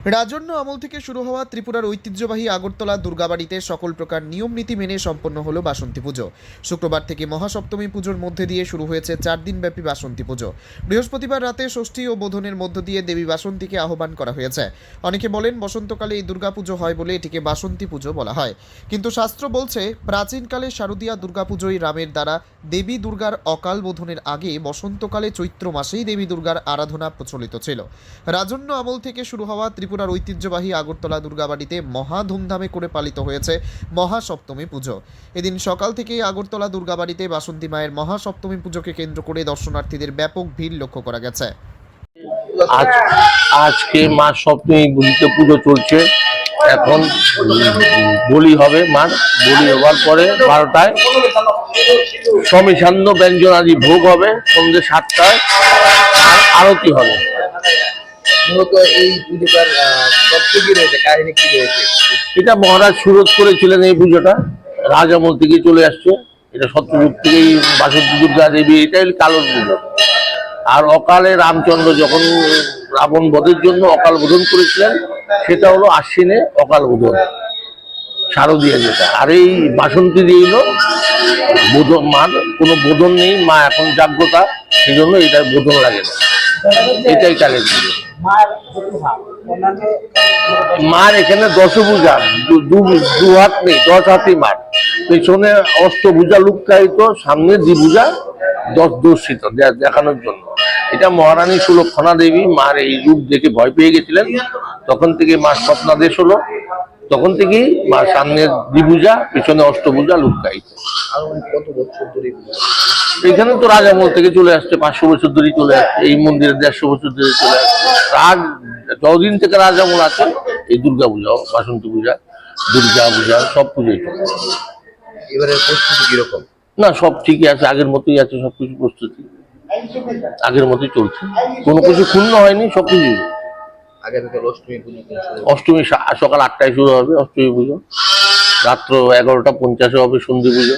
রাজন্য আমল থেকে শুরু হওয়া ত্রিপুরার ঐতিহ্যবাহী আগরতলা দুর্গাবাড়িতে সকল প্রকার নিয়ম নীতি মেনে সম্পন্ন হলো বাসন্তী পুজো। শুক্রবার থেকে মহাসপ্তমী পুজোর মধ্যে দিয়ে শুরু হয়েছে 4 দিনব্যাপী বাসন্তী পুজো। বৃহস্পতিবার রাতে ষষ্ঠী ও বোধনের মধ্য দিয়ে দেবী বাসন্তীকে আহ্বান করা হয়েছে। অনেকে বলেন বসন্তকালে এই দুর্গাপুজো হয় বলে এটিকে বাসন্তী পুজো বলা হয়, কিন্তু শাস্ত্র বলছে প্রাচীনকালে শারদীয়া দুর্গাপুজোয় রামের দ্বারা দেবী দুর্গার অকাল বোধনের আগে বসন্তকালে চৈত্র মাসেই দেবী দুর্গার আরাধনা প্রচলিত ছিল। রাজন্য আমল থেকে শুরু হওয়া ত্রিপুরার ঐতিহ্যবাহী আগরতলা দুর্গাবাড়িতে মহা ধুমধামে করে পালিত হয়েছে মহাসপ্তমী পুজো। এদিন সকাল থেকেই আগরতলা দুর্গাবাড়িতে বাসন্তী মায়ের মহাসপ্তমী পুজোকে কেন্দ্র করে দর্শনার্থীদের ব্যাপক ভিড় লক্ষ্য করা গেছে। আজকে মা সপ্তমী বুঝতে পুজো চলছে। এখন বলি হবে মার, বলি হওয়ার পরে 12টায় সমিসান্ন ব্যঞ্জন আদি ভোগ হবে, সন্ধ্যে 7টায় আরতি হবে। মূলত এই পুজোটার তত্ত্ব কি রয়েছে, কাহিনী কি রয়েছে? এটা মহারাজ সুরত করেছিলেন। এই পুজোটা রাজ আমল থেকে চলে আসছে। এটা সত্যযুগ থেকেই বাসন্তী দুর্গা দেবী, এটাই কালোর পুজো। আর অকালে রামচন্দ্র যখন রাবণ বধের জন্য অকাল বোধন করেছিলেন, সেটা হলো আশ্বিনে অকাল বোধন, শারদীয়া যেটা। আর এই বাসন্তী দিয়ে এলো বোধন, মার কোনো বোধন নেই, মা এখন জাগ্রতা, সেই জন্য এটার বোধন লাগে না। এটাই কালের পুজো। মার এখানে দশভুজা, দু হাত নেই, 10 হাতি মার। পেছনে অষ্টভুজা লুক্কায়িত, সামনে দ্বিভুজা 10 দর্শিত দেখানোর জন্য। এটা মহারানী সুলক্ষণা দেবী মার এই রূপ দেখে ভয় পেয়ে গেছিলেন, তখন থেকে মার স্বপ্নাদেশ হলো, তখন থেকেই মার সামনে দ্বিভুজা, পেছনে অষ্টভুজা লুক্কায়িত। কত বছর ধরে এখানে তো রাজ আমল থেকে চলে আসছে, 500 বছর ধরে চলে আসছে। এই মন্দিরে 150 বছর ধরে চলে আসছে। রাজ যতদিন থেকে রাজ আমল আছে, এই দুর্গা পূজা, বাসন্তী পূজা, দুর্গা পূজা সব পুজোই চলে। এবারে প্রস্তুতি কিরকম? না, সব ঠিকই আছে, আগের মতোই আছে, সবকিছু প্রস্তুতি আগের মতোই চলছে, কোনো কিছু ক্ষুণ্ণ হয়নি, সবকিছু। আগামীকাল অষ্টমী পুজো। অষ্টমী সকাল 8টায় শুরু হবে অষ্টমী পুজো, রাত্র 11টা 50-এ হবে সন্ধি পুজো।